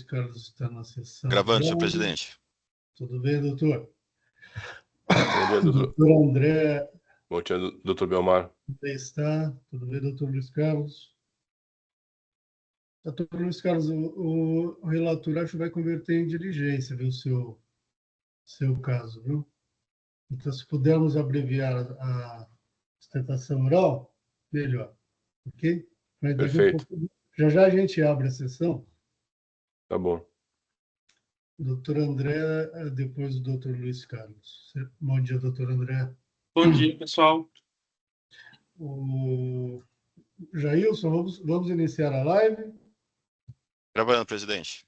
Carlos está na sessão. Gravando, senhor presidente. Tudo bem, doutor? Bom dia, doutor. Doutor André. Bom dia, doutor Belmar. Como está? Tudo bem, doutor Luiz Carlos? Doutor Luiz Carlos, o relator acho que vai converter em diligência, viu, seu caso, viu? Então, se pudermos abreviar a sustentação oral, melhor, ok? Mas daqui a Perfeito. pouco, já a gente abre a sessão. Tá bom. Doutor André, depois do doutor Luiz Carlos. Bom dia, doutor André. Bom dia, pessoal. Jailson, vamos iniciar a live. Gravando, presidente.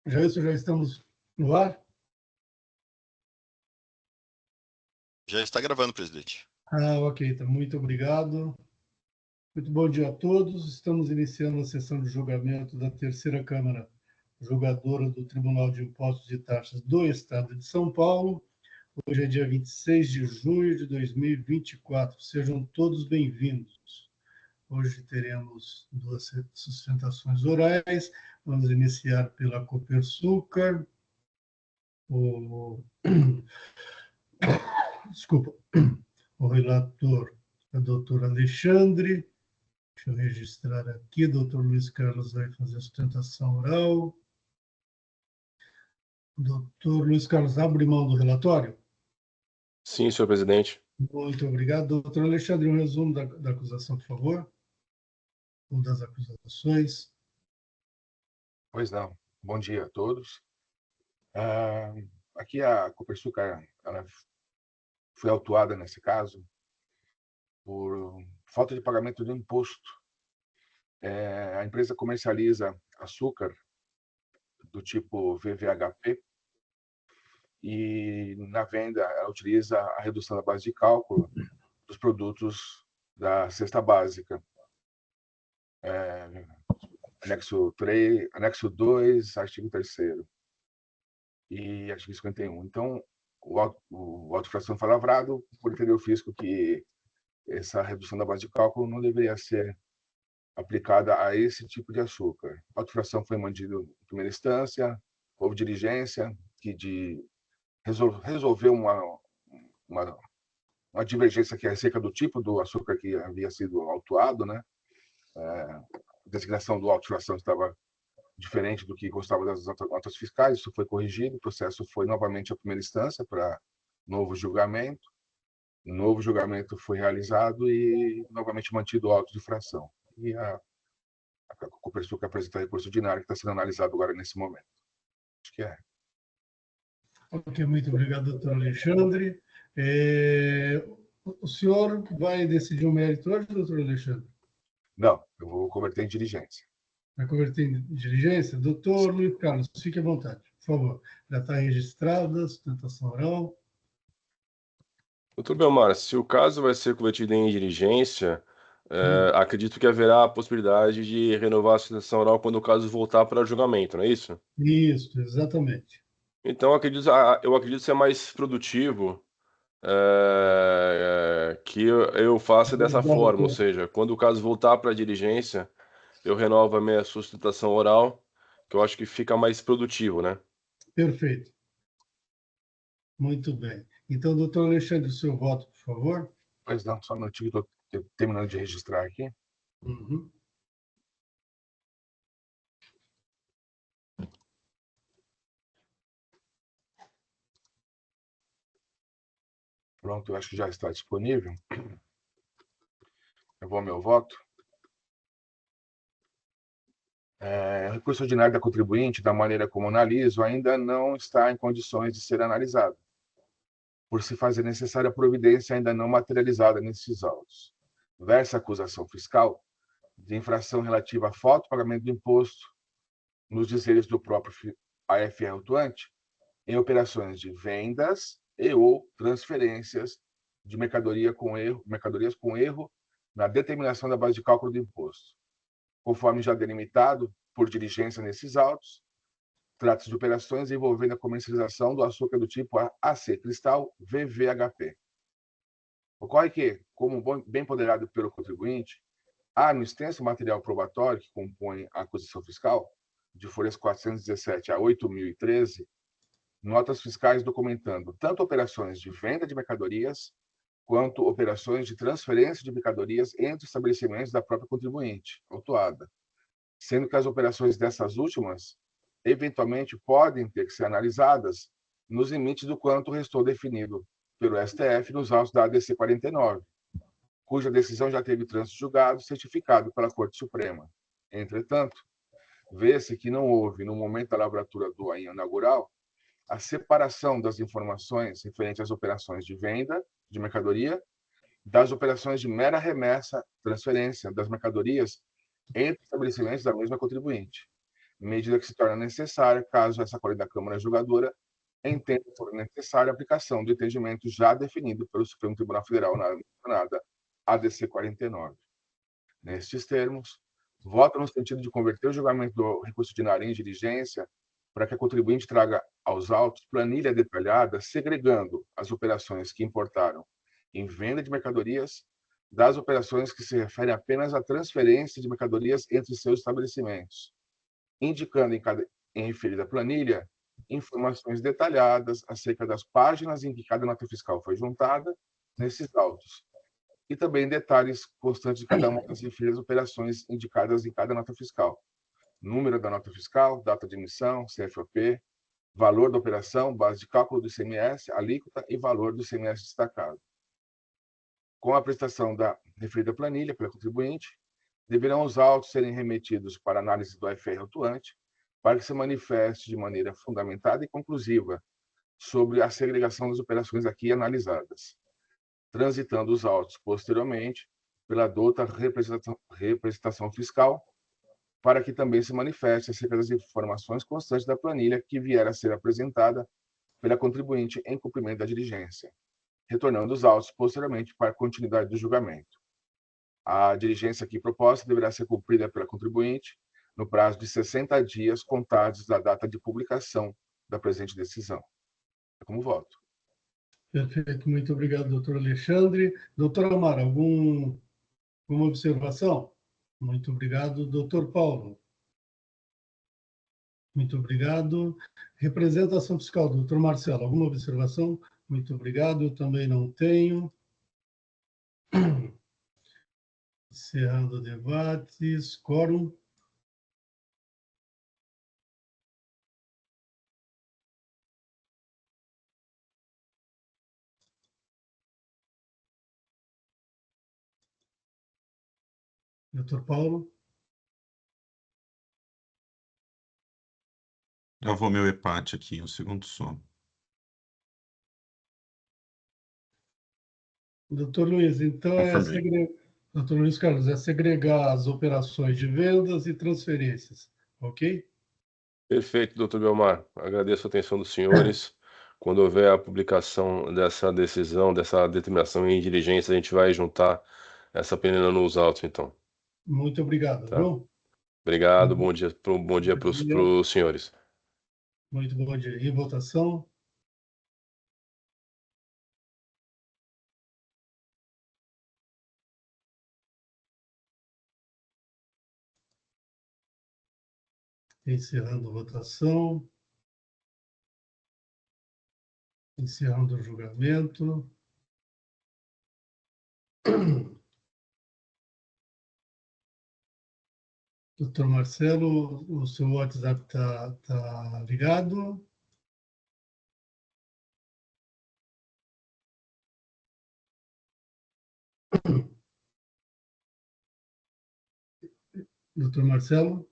Jailson, já estamos no ar? Já está gravando, presidente. Ok, então, muito obrigado. Muito bom dia a todos. Estamos iniciando a sessão de julgamento da terceira Câmara Julgadora do Tribunal de Impostos e Taxas do Estado de São Paulo. Hoje é dia 26 de junho de 2024. Sejam todos bem-vindos. Hoje teremos duas sustentações orais. Vamos iniciar pela Copersucar. O relator é o doutor Alexandre. Deixa eu registrar aqui. O doutor Luiz Carlos vai fazer a sustentação oral. Doutor Luiz Carlos, abre mão do relatório? Sim, senhor presidente. Muito obrigado. Doutor Alexandre, um resumo da acusação, por favor. Ou das acusações. Pois não. Bom dia a todos. Aqui a Copersucar ela foi autuada nesse caso por falta de pagamento de imposto. A empresa comercializa açúcar do tipo VVHP e na venda ela utiliza a redução da base de cálculo dos produtos da cesta básica. Anexo 3, anexo 2, artigo 3º e artigo 51. Então, o auto-infração foi lavrado por entender o fisco que essa redução da base de cálculo não deveria ser aplicada a esse tipo de açúcar. A auto-infração foi mantida em primeira instância, houve diligência que resolveu uma divergência que é acerca do tipo do açúcar que havia sido autuado, né? A designação do auto-infração estava diferente do que constava das notas fiscais, isso foi corrigido, o processo foi novamente à primeira instância para novo julgamento. Um novo julgamento foi realizado e novamente mantido o auto de infração. E a Copersucar apresenta recurso ordinário que está sendo analisado agora nesse momento. Acho que é. Ok, muito obrigado, doutor Alexandre. O senhor vai decidir o mérito hoje, doutor Alexandre? Não, eu vou converter em diligência. Vai converter em diligência? Doutor Luiz Carlos, fique à vontade, por favor. Já está registrada a sustentação oral. Doutor Belmar, se o caso vai ser convertido em diligência, acredito que haverá a possibilidade de renovar a sustentação oral quando o caso voltar para julgamento, não é isso? Isso, exatamente. Então, eu acredito ser mais produtivo que eu faça dessa forma, ou seja, quando o caso voltar para a diligência, eu renovo a minha sustentação oral, que eu acho que fica mais produtivo, né? Perfeito. Muito bem. Então, doutor Alexandre, o seu voto, por favor. Pois não, só um minutinho, estou terminando de registrar aqui. Uhum. Pronto, eu acho que já está disponível. Eu vou ao meu voto. O recurso ordinário da contribuinte, da maneira como analiso, ainda não está em condições de ser analisado, por se fazer necessária a providência ainda não materializada nesses autos. Versa a acusação fiscal de infração relativa à falta de pagamento do imposto nos dizeres do próprio AFR autuante em operações de vendas e ou transferências de mercadorias com erro na determinação da base de cálculo do imposto, conforme já delimitado por diligência nesses autos, Trata-se de operações envolvendo a comercialização do açúcar do tipo AC Cristal VVHP. Ocorre que, como bem ponderado pelo contribuinte, há no extenso material probatório que compõe a acusação fiscal, de folhas 417 a 8.013, notas fiscais documentando tanto operações de venda de mercadorias quanto operações de transferência de mercadorias entre estabelecimentos da própria contribuinte, autuada, sendo que as operações dessas últimas, eventualmente, podem ter que ser analisadas nos limites do quanto restou definido pelo STF nos autos da ADC 49, cuja decisão já teve trânsito julgado certificado pela Corte Suprema. Entretanto, vê-se que não houve, no momento da lavratura do AIN inaugural, a separação das informações referentes às operações de venda de mercadoria das operações de mera remessa, transferência das mercadorias entre estabelecimentos da mesma contribuinte, medida que se torna necessária caso essa qualidade da Câmara Julgadora entenda por necessária a aplicação do entendimento já definido pelo Supremo Tribunal Federal na mencionada ADC 49. Nestes termos, vota no sentido de converter o julgamento do recurso ordinário em diligência para que a contribuinte traga aos autos planilha detalhada, segregando as operações que importaram em venda de mercadorias das operações que se referem apenas à transferência de mercadorias entre seus estabelecimentos, indicando em referida planilha informações detalhadas acerca das páginas em que cada nota fiscal foi juntada nesses autos, e também detalhes constantes de cada uma das referidas operações indicadas em cada nota fiscal. Número da nota fiscal, data de emissão, CFOP, valor da operação, base de cálculo do ICMS, alíquota e valor do ICMS destacado. Com a prestação da referida planilha pela contribuinte, deverão os autos serem remetidos para análise do AFR autuante, para que se manifeste de maneira fundamentada e conclusiva sobre a segregação das operações aqui analisadas, transitando os autos posteriormente pela douta representação fiscal, para que também se manifeste acerca das informações constantes da planilha que vier a ser apresentada pela contribuinte em cumprimento da diligência, retornando os autos posteriormente para a continuidade do julgamento. A diligência aqui proposta deverá ser cumprida pela contribuinte no prazo de 60 dias contados da data de publicação da presente decisão. É como voto. Perfeito, muito obrigado, doutor Alexandre. Doutor Amar, alguma observação? Muito obrigado, doutor Paulo. Muito obrigado. Representação fiscal, doutor Marcelo, alguma observação? Muito obrigado, eu também não tenho. Encerrando o debate, quórum. Doutor Paulo. Travou meu EPAT aqui, um segundo só. Doutor Luiz, então doutor Luiz Carlos, é segregar as operações de vendas e transferências, ok? Perfeito, doutor Belmar. Agradeço a atenção dos senhores. Quando houver a publicação dessa decisão, dessa determinação em diligência, a gente vai juntar essa peneira nos autos, então. Muito obrigado, Tá. viu? Obrigado, bom dia para os senhores. Muito bom dia. Em votação. Encerrando a votação. Encerrando o julgamento. Doutor Marcelo, o seu WhatsApp tá ligado? Doutor Marcelo?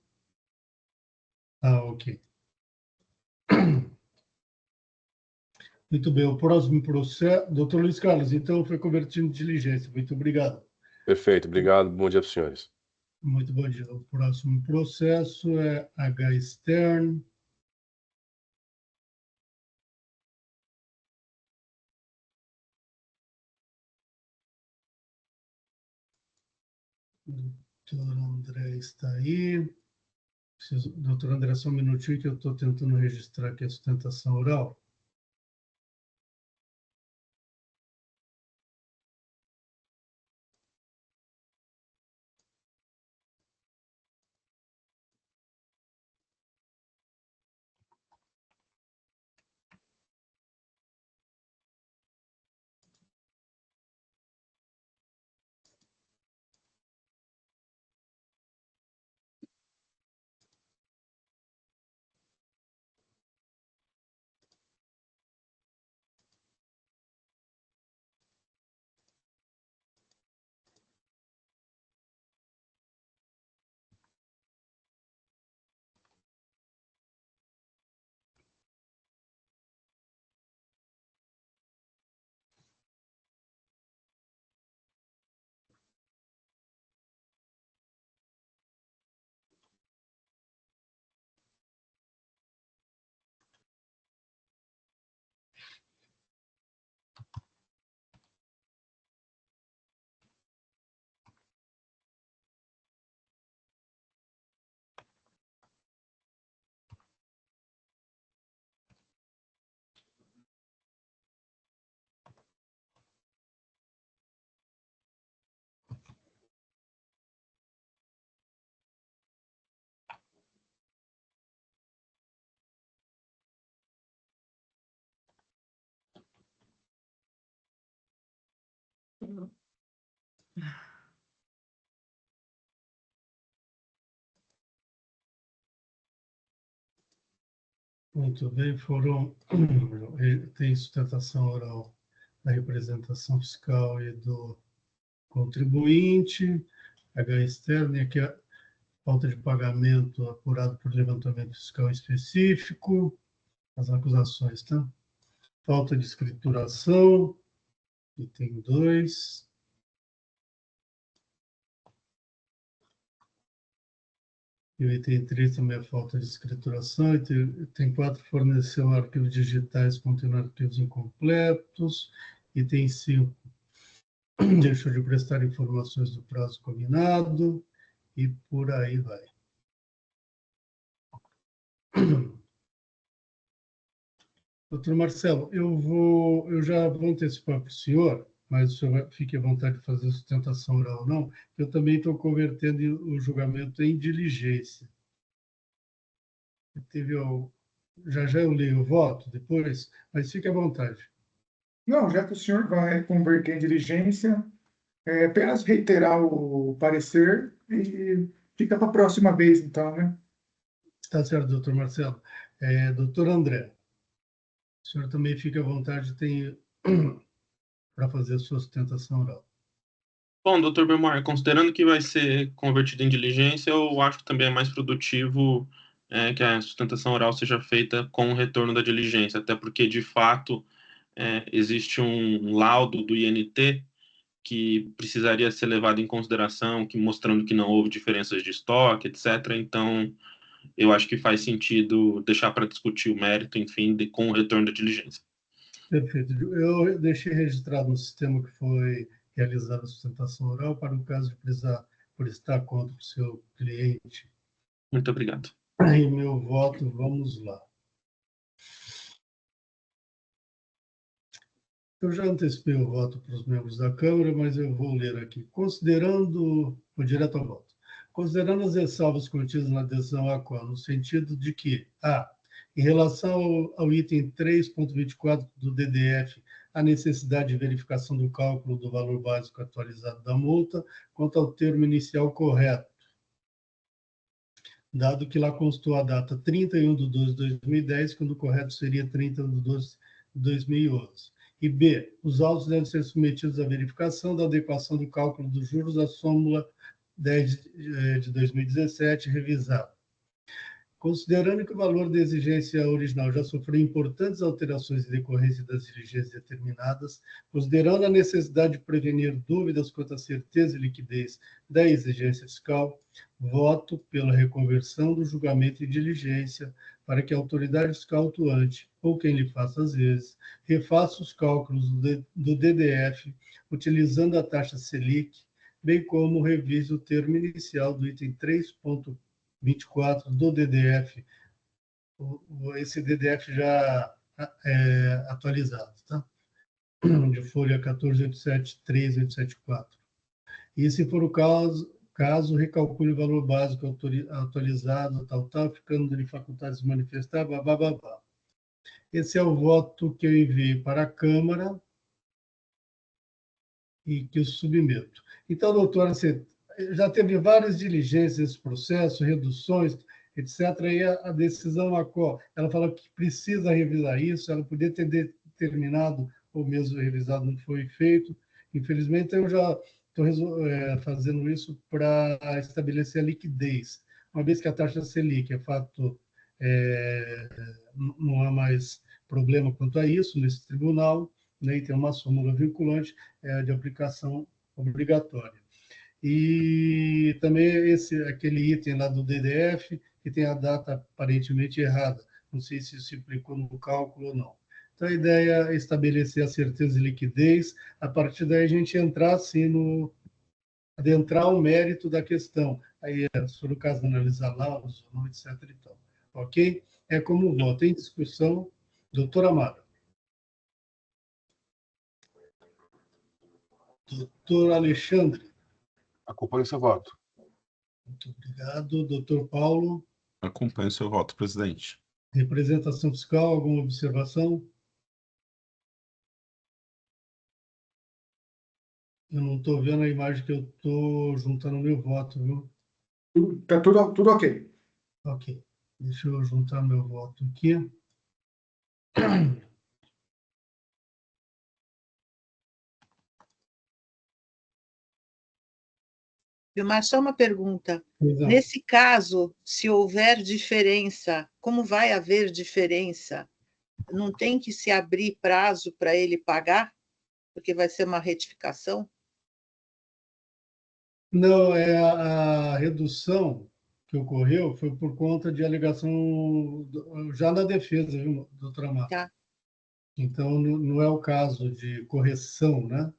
Ah, ok. Muito bem, o próximo processo. Doutor Luiz Carlos, então foi convertido em diligência. Muito obrigado. Perfeito, obrigado. Bom dia para os senhores. Muito bom dia. O próximo processo é H. Stern. Doutor André está aí. Doutor André, só um minutinho que eu estou tentando registrar aqui a sustentação oral. Muito bem, tem sustentação oral da representação fiscal e do contribuinte, H externo, e aqui a falta de pagamento apurado por levantamento fiscal específico, as acusações, tá? Falta de escrituração, item 2. E o item 3 também é falta de escrituração. Item 4, forneceu arquivos digitais contendo arquivos incompletos. Item 5, deixou de prestar informações do prazo combinado. E por aí vai. Doutor Marcelo, eu já vou antecipar para o senhor, mas o senhor fique à vontade de fazer sustentação oral ou não, eu também estou convertendo o julgamento em diligência. Já eu leio o voto depois, mas fique à vontade. Não, já que o senhor vai converter em diligência, apenas reiterar o parecer e fica para a próxima vez, então, né? Está certo, doutor Marcelo. Doutor André, o senhor também fica à vontade para fazer a sua sustentação oral. Bom, doutor Belmar, considerando que vai ser convertido em diligência, eu acho que também é mais produtivo que a sustentação oral seja feita com o retorno da diligência, até porque, de fato, existe um laudo do INT que precisaria ser levado em consideração, mostrando que não houve diferenças de estoque, etc. Então, eu acho que faz sentido deixar para discutir o mérito, enfim, com o retorno da diligência. Perfeito. Eu deixei registrado no sistema que foi realizada a sustentação oral para o caso de precisar prestar conta para o seu cliente. Muito obrigado. Em meu voto, vamos lá. Eu já antecipei o voto para os membros da Câmara, mas eu vou ler aqui. Vou direto ao voto. Considerando as ressalvas contidas na adesão à qual, no sentido de que, em relação ao item 3.24 do DDF, a necessidade de verificação do cálculo do valor básico atualizado da multa, quanto ao termo inicial correto, dado que lá constou a data 31/12/2010, quando o correto seria 31/12/2011. E B, os autos devem ser submetidos à verificação da adequação do cálculo dos juros à súmula 10 de 2017, revisada. Considerando que o valor da exigência original já sofreu importantes alterações em decorrência das diligências determinadas, considerando a necessidade de prevenir dúvidas quanto à certeza e liquidez da exigência fiscal, voto pela reconversão do julgamento em diligência para que a autoridade fiscal atuante, ou quem lhe faça às vezes, refaça os cálculos do DDF, utilizando a taxa Selic, bem como revise o termo inicial do item 3.4 24 do DDF, esse DDF já atualizado, tá? De folha 14.873.874. E, se for o caso, recalcule o valor básico atualizado, tal, ficando de faculdades de manifestar, babá. Esse é o voto que eu enviei para a Câmara e que eu submeto. Então, doutora, você já teve várias diligências nesse processo, reduções, etc. E a decisão, ela fala que precisa revisar isso, ela podia ter determinado, ou mesmo revisado, não foi feito. Infelizmente, eu já estou fazendo isso para estabelecer a liquidez. Uma vez que a taxa Selic é fato, não há mais problema quanto a isso nesse tribunal, né, e tem uma súmula vinculante de aplicação obrigatória. E também aquele item lá do DDF, que tem a data aparentemente errada. Não sei se isso implicou no cálculo ou não. Então, a ideia é estabelecer a certeza de liquidez, a partir daí a gente entrar, assim, adentrar o mérito da questão. Aí, se for o caso, analisar laudos, etc. e tal. Ok? É como voto. Em discussão, doutor Amaro. Doutor Alexandre. Acompanho seu voto. Muito obrigado. Doutor Paulo. Acompanho seu voto, presidente. Representação fiscal, alguma observação? Eu não estou vendo a imagem que eu estou juntando o meu voto, viu? Está tudo ok. Ok. Deixa eu juntar meu voto aqui. Vilmar, só uma pergunta. Pois não. Nesse caso, se houver diferença, como vai haver diferença? Não tem que se abrir prazo para ele pagar? Porque vai ser uma retificação? Não, a redução que ocorreu foi por conta de alegação já na defesa, viu, doutora Amaro? Tá. Então, não é o caso de correção, né?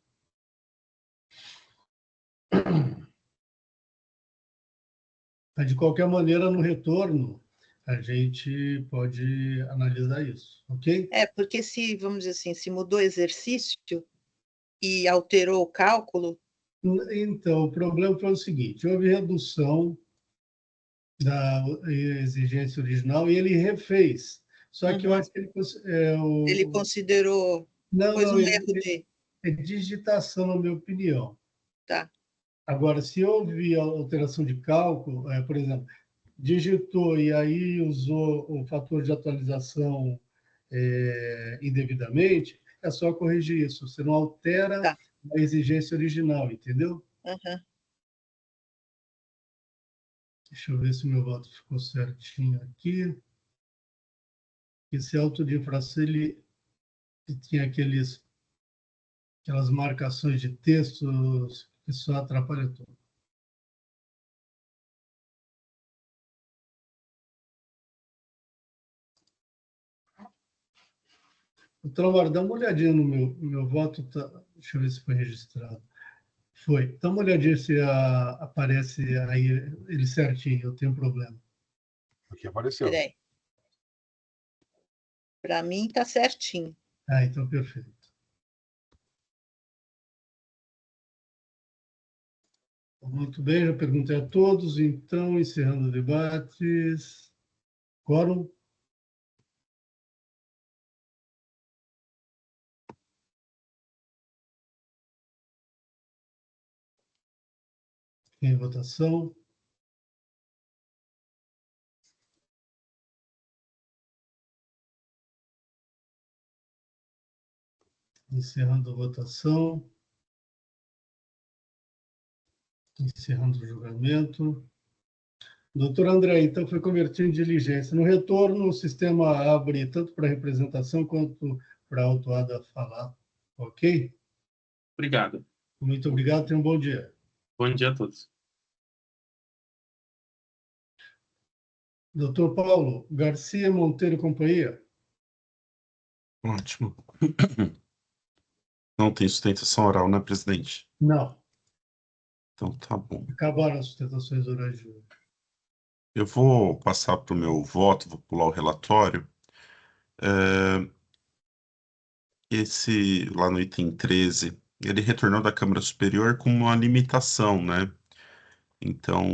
Mas, de qualquer maneira, no retorno, a gente pode analisar isso, ok? Porque se, vamos dizer assim, se mudou o exercício e alterou o cálculo... Então, o problema foi o seguinte, houve redução da exigência original e ele refez. Só que eu acho que ele considerou... Pôs um erro de... É digitação, na minha opinião. Tá. Agora, se houve alteração de cálculo, por exemplo, digitou e aí usou o fator de atualização indevidamente, é só corrigir isso. Você não altera a exigência original, entendeu? Uhum. Deixa eu ver se meu voto ficou certinho aqui. Esse auto de infração, ele tinha aquelas marcações de texto que só atrapalham tudo. Doutor Amaro, dá uma olhadinha no meu voto. Deixa eu ver se foi registrado. Foi. Dá uma olhadinha se aparece aí ele certinho. Eu tenho problema. Aqui apareceu. Peraí. Para mim está certinho. Então perfeito. Muito bem, já perguntei a todos. Então, encerrando o debate. Quórum? Em votação. Encerrando a votação. Encerrando o julgamento. Doutor André, então foi convertido em diligência. No retorno, o sistema abre tanto para representação quanto para a autuada falar. Ok? Obrigado. Muito obrigado, tenha um bom dia. Bom dia a todos. Doutor Paulo Garcia Monteiro e companhia. Ótimo. Não tem sustentação oral, né, presidente? Não. Então, tá bom. Acabaram as sustentações orais de hoje. Eu vou passar para o meu voto, vou pular o relatório. Esse, lá no item 13, ele retornou da Câmara Superior com uma limitação, né? Então,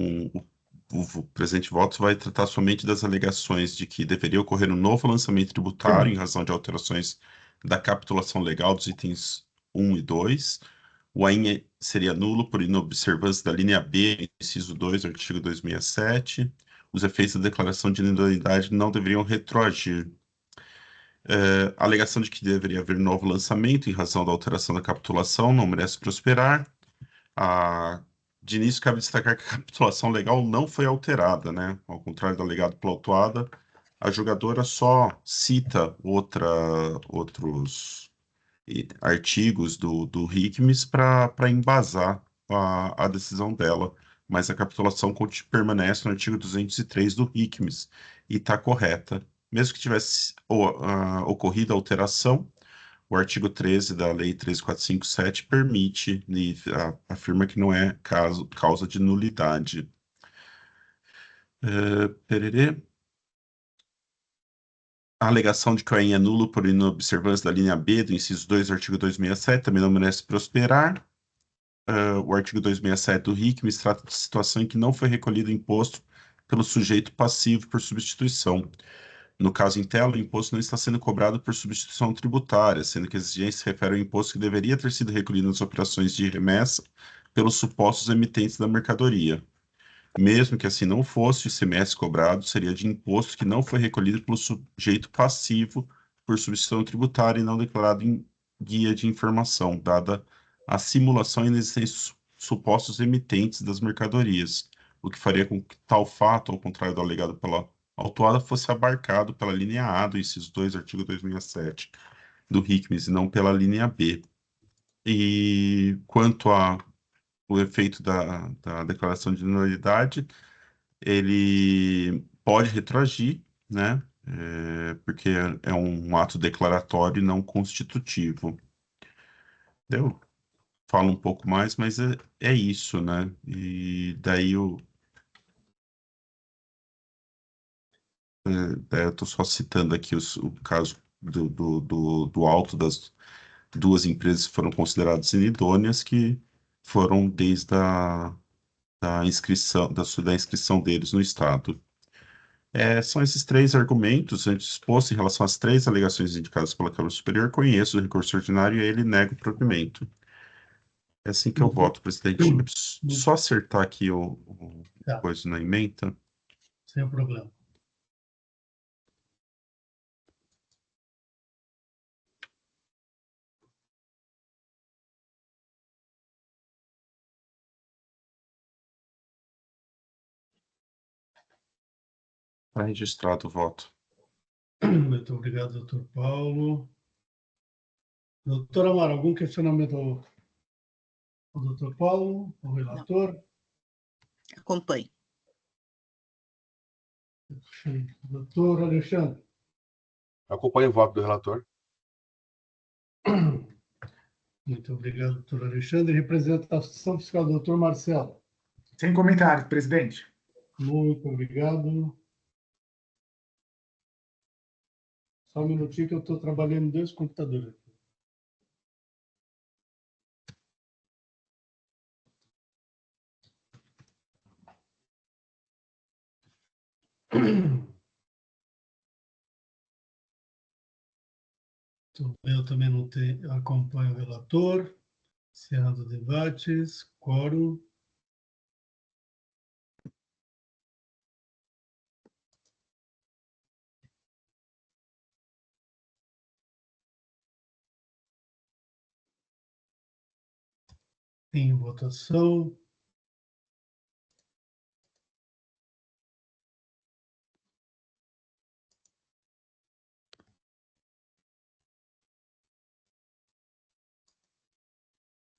o presente voto vai tratar somente das alegações de que deveria ocorrer um novo lançamento tributário em razão de alterações da capitulação legal dos itens 1 e 2. O AIN seria nulo por inobservância da linha B, inciso 2, artigo 267. Os efeitos da declaração de idoneidade não deveriam retroagir. A alegação de que deveria haver novo lançamento em razão da alteração da capitulação não merece prosperar. De início, cabe destacar que a capitulação legal não foi alterada, né? Ao contrário do alegado pela autuada, a julgadora só cita outros artigos do RICMES para embasar a decisão dela, mas a capitulação permanece no artigo 203 do RICMES e está correta. Mesmo que tivesse ocorrido a alteração, o artigo 13 da Lei 13.457 permite e afirma que não é causa de nulidade. Pererê. A alegação de que o AIN é nulo por inobservância da linha B do inciso 2 do artigo 267 também não merece prosperar. O artigo 267 do RICMES trata de situação em que não foi recolhido imposto pelo sujeito passivo por substituição. No caso em tela, o imposto não está sendo cobrado por substituição tributária, sendo que a exigência se refere ao imposto que deveria ter sido recolhido nas operações de remessa pelos supostos emitentes da mercadoria. Mesmo que assim não fosse, o ICMS cobrado seria de imposto que não foi recolhido pelo sujeito passivo por substituição tributária e não declarado em guia de informação, dada a simulação e inexistência de supostos emitentes das mercadorias, o que faria com que tal fato, ao contrário do alegado pela autuada, fosse abarcado pela linha A do inciso 2, artigo 267 do RICMES, e não pela linha B. E quanto o efeito da declaração de nulidade, ele pode retroagir, né? Porque é um ato declaratório e não constitutivo. Eu falo um pouco mais, mas é isso, né? E daí eu estou só citando aqui o caso do auto das duas empresas que foram consideradas inidôneas, que foram desde da inscrição, da inscrição deles no Estado. São esses três argumentos antes expostos em relação às três alegações indicadas pela Câmara Superior. Conheço o recurso ordinário e ele nega o provimento. É assim que eu voto, presidente. Só acertar aqui o coisa na ementa. Sem problema. Está registrado o voto. Muito obrigado, doutor Paulo. Doutor Amaro, algum questionamento ao doutor Paulo, ao relator? Acompanhe. Doutor Alexandre. Acompanhe o voto do relator. Muito obrigado, doutor Alexandre. Representação fiscal, doutor Marcelo. Sem comentário, presidente. Muito obrigado. Só um minutinho que eu estou trabalhando em dois computadores aqui. Eu também não tenho, acompanho o relator. Encerrando debates, quórum. Em votação.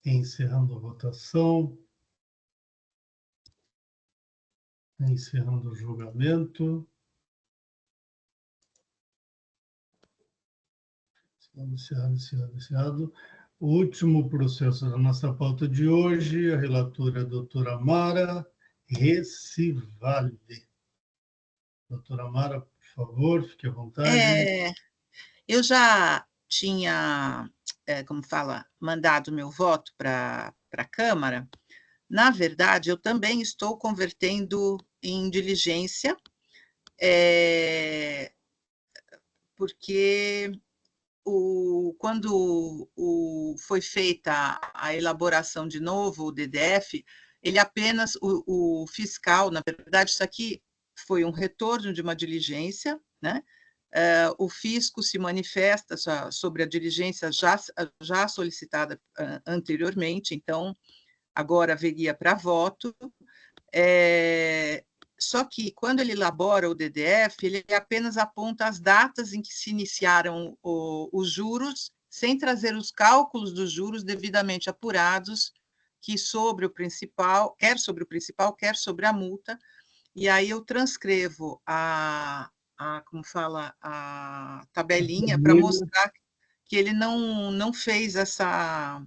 Encerrando a votação. Encerrando o julgamento. Encerrado. O último processo da nossa pauta de hoje, a relatora é a doutora Mara Recivaldi. Doutora Mara, por favor, fique à vontade. Eu já tinha, como fala, mandado meu voto para a Câmara. Na verdade, eu também estou convertendo em diligência, porque quando foi feita a elaboração de novo, o DDF, ele apenas, o fiscal, na verdade, isso aqui foi um retorno de uma diligência, né? O fisco se manifesta sobre a diligência já solicitada anteriormente, então, agora haveria para voto. Só que, quando ele elabora o DDF, ele apenas aponta as datas em que se iniciaram os juros, sem trazer os cálculos dos juros devidamente apurados, que sobre o principal, quer sobre a multa, e aí eu transcrevo como fala, a tabelinha para mostrar que ele não fez essa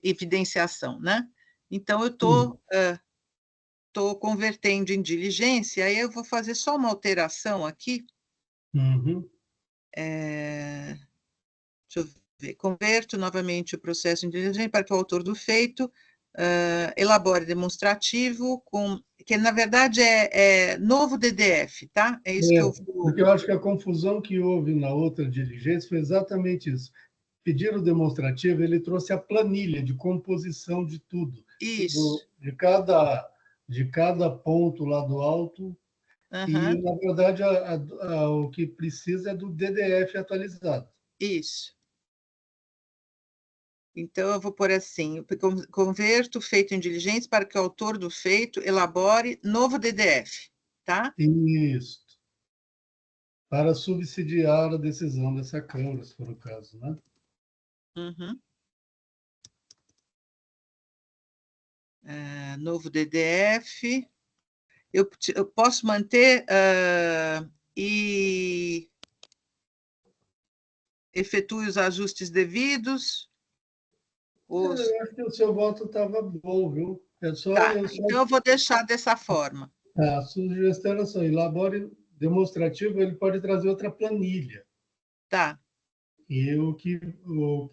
evidenciação, né? Então, eu estou convertendo em diligência, aí eu vou fazer só uma alteração aqui. Uhum. Deixa eu ver. Converto novamente o processo em diligência para que o autor do feito elabore demonstrativo, que na verdade é novo DDF, tá? É isso que eu vou... Porque eu acho que a confusão que houve na outra diligência foi exatamente isso. Pedir o demonstrativo, ele trouxe a planilha de composição de tudo. Isso. De cada ponto lá do alto. E, na verdade, o que precisa é do DDF atualizado. Isso. Então, eu vou pôr assim, converto feito em diligência para que o autor do feito elabore novo DDF, tá? Isso. Para subsidiar a decisão dessa Câmara, se for o caso, né? Uhum. Novo DDF. Eu posso manter e efetue os ajustes devidos. Eu acho que o seu voto estava bom, viu? Então, eu vou deixar dessa forma. A sugestão era só, elabore demonstrativo, ele pode trazer outra planilha. Tá. E o que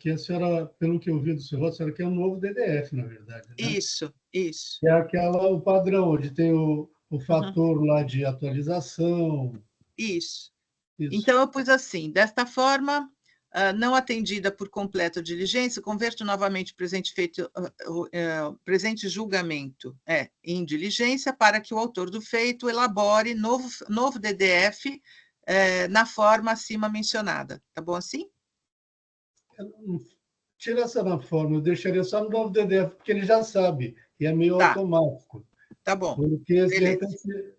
a senhora, pelo que eu vi do seu voto, a senhora quer um novo DDF, na verdade, né? Isso. Que é o padrão, onde tem o fator lá de atualização. Isso. Então, eu pus assim, desta forma, não atendida por completa diligência, converto novamente presente julgamento em diligência para que o autor do feito elabore novo DDF na forma acima mencionada. Tá bom assim? Tira essa na forma, eu deixaria só no novo DDF, porque ele já sabe, e é meio automático. Tá bom. Porque, de repente,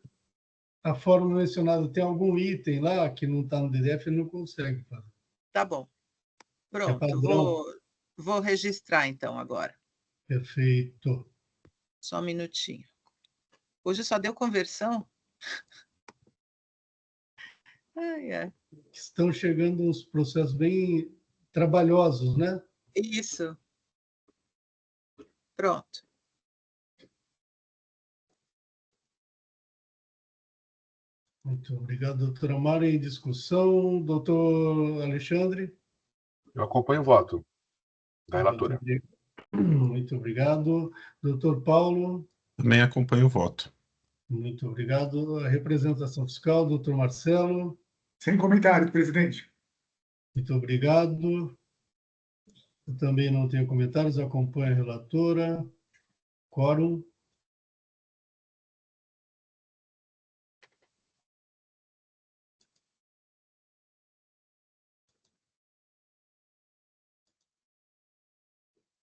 a forma mencionada tem algum item lá que não está no DDF, ele não consegue fazer. Tá bom. Pronto, vou registrar, então, agora. Perfeito. Só um minutinho. Hoje só deu conversão? Estão chegando uns processos bem trabalhosos, né? Isso. Pronto. Muito obrigado, doutora Mara. Em discussão, doutor Alexandre? Eu acompanho o voto da relatora. Muito obrigado. Doutor Paulo? Também acompanho o voto. Muito obrigado. A representação fiscal, doutor Marcelo? Sem comentário, presidente. Muito obrigado. Eu também não tenho comentários, acompanho a relatora. Quórum.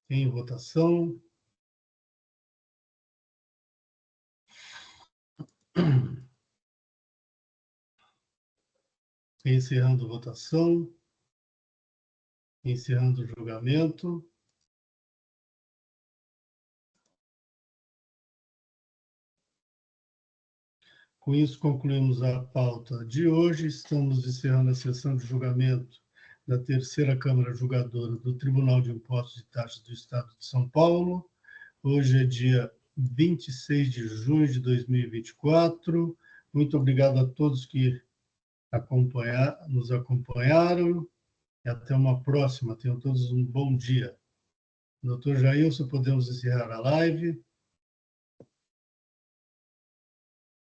Em votação. Encerrando a votação. Encerrando o julgamento. Com isso, concluímos a pauta de hoje. Estamos encerrando a sessão de julgamento da terceira Câmara Julgadora do Tribunal de Impostos e Taxas do Estado de São Paulo. Hoje é dia 26 de junho de 2024. Muito obrigado a todos que nos acompanharam e até uma próxima. Tenham todos um bom dia. Doutor Jailson, podemos encerrar a live.